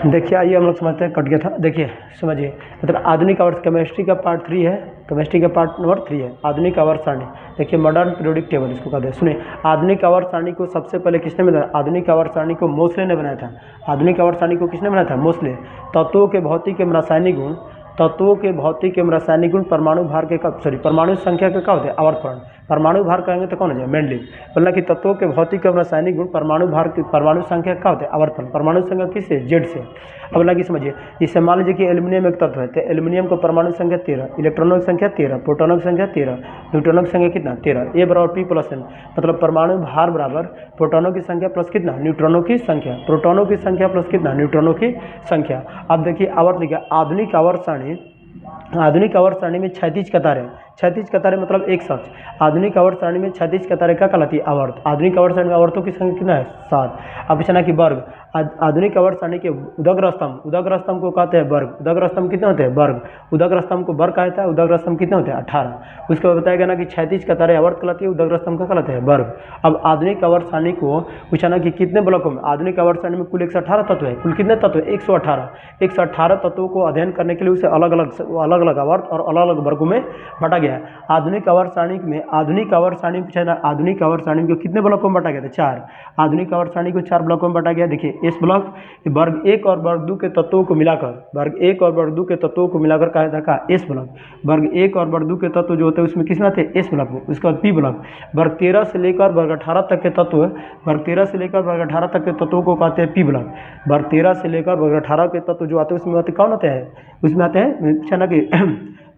देखिए आइए हम लोग समझते हैं, कट गया था। देखिए समझिए, मतलब आधुनिक आवर्त केमिस्ट्री का पार्ट 3 है, केमिस्ट्री का पार्ट नंबर 3 है आधुनिक आवर्त सारणी। देखिए मॉडर्न पीरियोडिक टेबल इसको कहते हैं। सुनिए, आधुनिक आवर्त सारणी को सबसे पहले किसने बनाया? आधुनिक आवर्त सारणी को मोसले ने बनाया था। आधुनिक आवर्त सारणी को किसने बनाया था? मोसले। तत्वों के भौतिक एवं रासायनिक गुण, तत्वों के भौतिक एवं रासायनिक गुण, परमाणु भार के परमाणु संख्या का क्या होता है? आवर्तफलन। परमाणु भार कहेंगे तो कौन हो जाए? मेंडलिव। बोला कि तत्वों के भौतिक एवं रासायनिक गुण, परमाणु भार की परमाणु संख्या क्या होता है? आवर्तफल। परमाणु संख्या किससे? जेड से। अब बोला कि समझिए, इसे मान लीजिए कि एल्यूमिनियम एक तत्व है, तो एल्यूमिनियम को परमाणु संख्या 13, इलेक्ट्रॉनों की संख्या 13, प्रोटॉनों की संख्या 13, न्यूट्रॉनों की संख्या कितना? 13। ए बराबर पी प्लस एन, मतलब परमाणु भार बराबर प्रोटॉनों की संख्या प्लस कितना? न्यूट्रॉनों की संख्या। प्रोटॉनों की संख्या प्लस कितना? न्यूट्रॉनों की संख्या। अब देखिए आवर्त लिखा, आधुनिक आवर्त सारणी, आधुनिक आवर्त सारणी में क्षैतिज कतारें, क्षैतिज कतारें मतलब एक साथ। आधुनिक आवर्त सारणी में क्षैतिज कतारें क्या कहलाती है? आवर्त। आधुनिक आवर्त सारणी में आवर्तों की संख्या कितना है? 7। अब पूछना कि वर्ग, आधुनिक आवर्त सारणी के उदग्र स्तंभ, उदग्र स्तंभ को कहते हैं वर्ग। उदग्र स्तंभ कितने होते हैं? वर्ग। उदग्र स्तंभ को वर्ग कहता है। उदग्र स्तंभ कितने होते हैं? 18। उसके बाद बताया गया ना कि क्षैतिज कतारें आवर्त कहलाती है, उदग्र स्तंभ का कहलाते हैं वर्ग। अब आधुनिक आवर्त सारणी को पूछा ना कि कितने ब्लॉकों में? आधुनिक आवर्त सारणी में कुल 118 तत्व है। कुल कितने तत्व है? 118। 118 तत्वों को अध्ययन करने के लिए उसे अलग अलग आवर्त और अलग अलग वर्गों में बांटा गया है। आधुनिक आवर्त सारणी में, आधुनिक आवर्त सारणी पूछा ना, आधुनिक आवर्त सारणी को कितने ब्लॉकों में बांटा गया था? 4। आधुनिक आवर्त सारणी को 4 ब्लॉकों में बांटा गया। देखिए एस ब्लॉक वर्ग 1 और वर्ग 2 के तत्वों को मिलाकर, वर्ग 1 और वर्ग 2 के तत्वों को मिलाकर कहा जाता है एस ब्लॉक। वर्ग 1 और वर्ग 2 के तत्व जो होते हैं उसमें किसमें आते हैं? एस ब्लॉक में। उसके बाद पी ब्लॉक, वर्ग 13 से लेकर वर्ग 18 तक के तत्व, वर्ग 13 से लेकर वर्ग 18 तक के तत्वों को कहते हैं पी ब्लॉक। वर्ग 13 से लेकर वर्ग 18 के तत्व जो आते हैं उसमें आते कौन आते हैं? उसमें आते हैं पूछा कि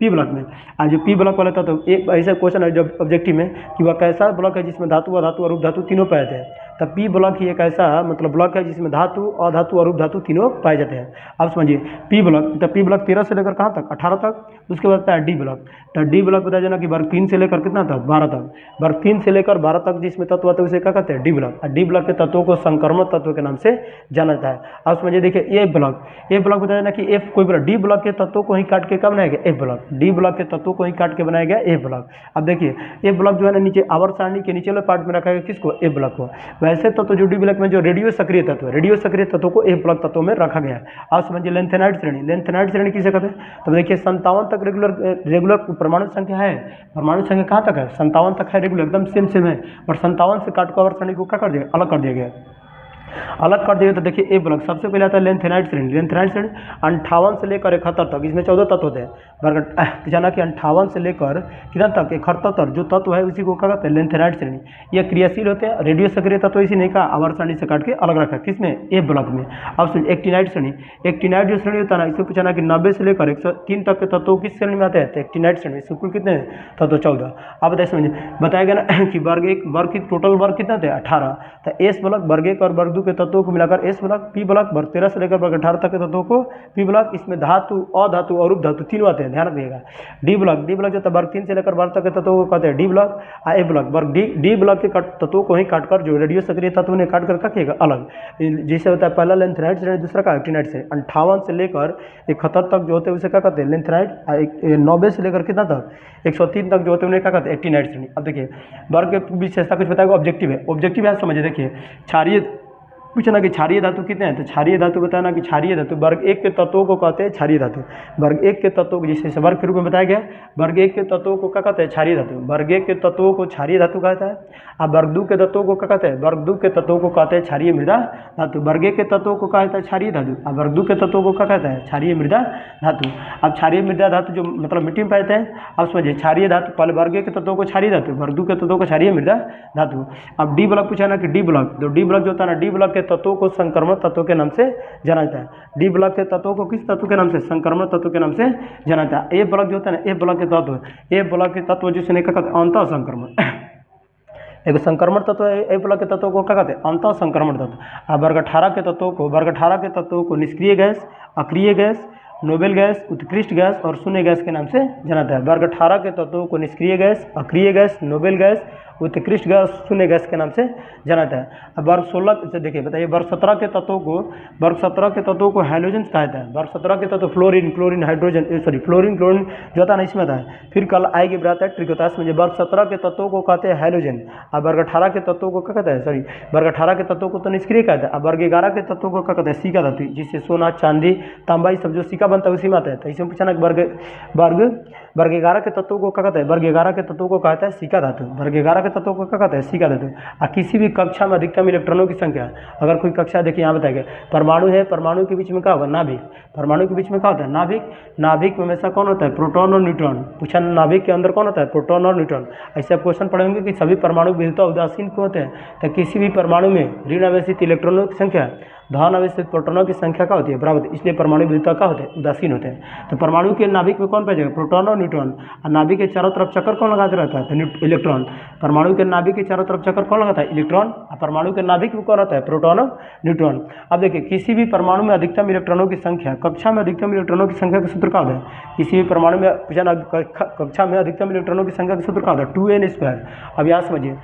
पी ब्लॉक में। आज जो पी ब्लॉक वाला था, तो एक ऐसा क्वेश्चन है जब ऑब्जेक्टिव में कि वह कैसा ब्लॉक है जिसमें धातु, अधातु और उपधातु तीनों पाए जाते हैं। तब पी ब्लॉक ही एक ऐसा मतलब ब्लॉक है जिसमें धातु, अधातु और उपधातु तीनों पाए जाते हैं। अब समझिए पी ब्लॉक, तो पी ब्लॉक 13 से लेकर कहाँ तक? 18 तक। उसके बाद आता है डी ब्लॉक। तो डी ब्लॉक बताया जाना कि वर्ग 3 से लेकर कितना तक? 12 तक। वर्ग 3 से लेकर 12 तक जिसमें तत्व आते हैं उसे क्या कहते हैं? D block. और डी ब्लॉक के तत्वों को संक्रमण तत्व के नाम से जाना जाता है। अब समझिए, देखिए ए ब्लॉक, ए ब्लॉक बताया जाना कि एफ कोई डी ब्लॉक के तत्वों को ही काट के क्या बनाया गया? F block. डी ब्लॉक के तत्वों को ही काट के बनाया गया एफ ब्लॉक। अब देखिए ए ब्लॉक जो है ना नीचे आवर्त सारणी के नीचे वाले पार्ट में रखा गया किसको? ए ब्लॉक को। वैसे तत्व जो डी ब्लॉक में जो रेडियो सक्रिय तत्व है, रेडियो सक्रिय तत्वों को ए ब्लॉक तत्वों में रखा गया है। आप समझिए लेंथेनाइड श्रेणी, लेंथेनाइड श्रेणी किसे कहते हैं? तो देखिए 57 तक रेगुलर परमाणु संख्या है। परमाणु संख्या कहाँ तक है? 57 तक है रेगुलर, एकदम सेम है। और 57 से काट को आवर्त सारणी को क्या कर दिया? अलग कर दिया गया, अलग कर दिया। तो देखिए ए ब्लॉक सबसे पहले आता है लेंथेनाइड श्रेणी। लेंथेनाइड श्रेणी 58 से लेकर 71 तक, इसमें 14 तत्व होते हैं। वर्ग जाना कि 58 से लेकर कितना तक? 71 तक जो तत्व है उसी को क्या कहते हैं? लेंथेनाइड श्रेणी। ये क्रियाशील होते हैं। रेडियो सक्रिय तत्व इसी नहीं का आवर्त सारणी से काट के अलग रखा है। किसमें? ए ब्लॉक में। अब सुन एक्टिनाइड श्रेणी, एक्टिनाइड जो श्रेणी होता है ना, इसको पूछना कि 90 से लेकर 103 तक के तत्व किस श्रेणी में आते हैं? तो एक्टिनाइड श्रेणी। इसको कुल कितने तत्व? 14। अब बताइए समझिए, बताया गया ना कि वर्ग 1 वर्ग की टोटल वर्ग कितना थे? 18। तो एस ब्लॉक वर्ग 1 और वर्ग 2 के तत्वों को मिलाकर एस ब्लॉक। पी ब्लॉक वर्ग 13 से लेकर वर्ग 18 तक के तत्वों को पी ब्लॉक। इसमें धातु, अधातु और उपधातु तीनों आते हैं, ध्यान रखिएगा। डी ब्लॉक, डी ब्लॉक जो है वर्ग 3 से लेकर 12 तक के तत्वों को कहते हैं डी ब्लॉक। ए ब्लॉक वर्ग डी ब्लॉक के तत्वों को ही काटकर जो रेडियो सक्रिय तत्व ने काटकर क्या किएगा? अलग। जैसे होता है पहला लेंथेनाइड श्रेणी, दूसरा का एक्टिनाइड श्रेणी। 58 से लेकर 71 तक जो होते हैं उसे क्या कहते हैं? लेंथेनाइड। 90 से लेकर कितना तक? 103 तक जो होते हैं उन्हें क्या कहते हैं? एक्टिनाइड श्रेणी। अब देखिए वर्ग की विशेषता कुछ बताएगा, ऑब्जेक्टिव है। ऑब्जेक्टिव है समझिए, देखिए क्षारीय पूछना कि क्षारीय धातु कितने हैं? तो क्षारीय धातु बताना कि क्षारीय धातु वर्ग 1 के तत्वों को कहते हैं क्षारीय धातु। वर्ग 1 के तत्वों को जिसे वर्ग के रूप में बताया गया, वर्ग 1 के तत्वों को क्या कहते हैं? क्षारीय धातु। वर्ग 1 के तत्वों को क्षारीय धातु कहता है। अब वर्ग 2 के तत्वों को क्या कहते हैं? वर्ग 2 के तत्वों को कहते हैं क्षारीय मृदा धातु। वर्ग 1 के तत्वों को कहता है क्षारीय धातु। अब वर्ग 2 के तत्वों को क्या कहता है? क्षारीय मृदा धातु। अब क्षारीय मृदा धातु जो मतलब मिट्टी में पाते हैं। अब समझिए क्षारीय धातु पहले वर्ग 1 के तत्वों को क्षारीय धातु, वर्ग 2 के तत्वों को क्षारीय मृदा धातु। अब डी ब्लॉक पूछा ना कि डी ब्लॉक, तो डी ब्लॉक जो होता है ना, डी ब्लॉक के तत्वों को संक्रमण तत्व के नाम से जाना जाता है। डी ब्लॉक के तत्वों को किस तत्व के नाम से? संक्रमण तत्व के नाम से जाना जाता है। ए ब्लॉक जो होता है ना, ए ब्लॉक के तत्व, ए ब्लॉक के तत्व जिसे क्या कहते हैं? अंतः संक्रमण। एक संक्रमण तत्व है। ए ब्लॉक के तत्वों को क्या कहते हैं? अंतः संक्रमण तत्व। अब वर्ग 18 के तत्वों को, वर्ग 18 के तत्वों को निष्क्रिय गैस, अक्रिय गैस, नोबेल गैस, उत्कृष्ट गैस और शून्य गैस के नाम से जाना जाता है। वर्ग 18 के तत्वों को निष्क्रिय गैस, अक्रिय गैस, नोबेल गैस, उत्कृष्ट गैस शून्य गैस के नाम से जाना जाता है। अब वर्ग 16 से देखिए, बताइए वर्ग 17 के तत्वों को हैलोजन कहा जाता है। वर्ग 17 के तत्व fluorine, chlorine, hydrogen, fluorine chlorine जो आता है ना इसमें आता है। फिर कल आएगी बात है ट्रिकोटास में, वर्ग 17 के तत्वों को कहते हैं हैलोजन। अब वर्ग 18 के तत्वों को क्या कहता है, वर्ग 18 के तत्वों को तो निष्क्रिय कहता है। अब वर्ग 11 के तत्वों को क्या कहते हैं, सिका धातु, जिससे सोना, चांदी, तांबा ये सब जो सिक्का बनता है उसी में आता है। तो इसमें पूछा ना वर्ग 11 के तत्वों को क्या कहते हैं, वर्ग 11 के तत्वों को कहता है सिक्का धातु। वर्ग 11 के तत्वों को क्या कहता है, सिक्का धातु। और किसी भी कक्षा में अधिकतम इलेक्ट्रॉनों की संख्या, अगर कोई कक्षा देखिए यहाँ बताएगा, परमाणु है, परमाणु के बीच में क्या होगा, नाभिक। परमाणु के बीच में क्या होता है, नाभिक। नाभिक में हमेशा कौन होता है, प्रोटॉन और न्यूट्रॉन। पूछा नाभिक के अंदर कौन होता है, प्रोटॉन और न्यूट्रॉन। ऐसे आप क्वेश्चन पढ़ेंगे कि सभी परमाणु विद्युत उदासीन क्यों होते हैं, तो किसी भी परमाणु में ऋण आवेशित इलेक्ट्रॉनों की संख्या धन आवेशित प्रोटॉनों की संख्या क्या होती है, बराबर, इसलिए परमाणु विद्युत क्या होते हैं, उदासीन होते हैं। तो परमाणु के नाभिक में कौन पाया जाएगा, प्रोटॉन और न्यूट्रॉन। और नाभिक के चारों तरफ चक्कर कौन लगाते रहता है, तो इलेक्ट्रॉन। परमाणु के नाभिक के चारों तरफ चक्कर कौन लगाता है, इलेक्ट्रॉन। और परमाणु के नाभिक में कौन रहता है, प्रोटॉन और न्यूट्रॉन। अब देखिए किसी भी परमाणु में अधिकतम इलेक्ट्रॉनों की संख्या, कक्षा में अधिकतम इलेक्ट्रॉनों की संख्या का सूत्र क्या होता है, किसी भी परमाणु में कक्षा में अधिकतम इलेक्ट्रॉनों की संख्या का सूत्र क्या होता है, 2n²। अब यहाँ समझिए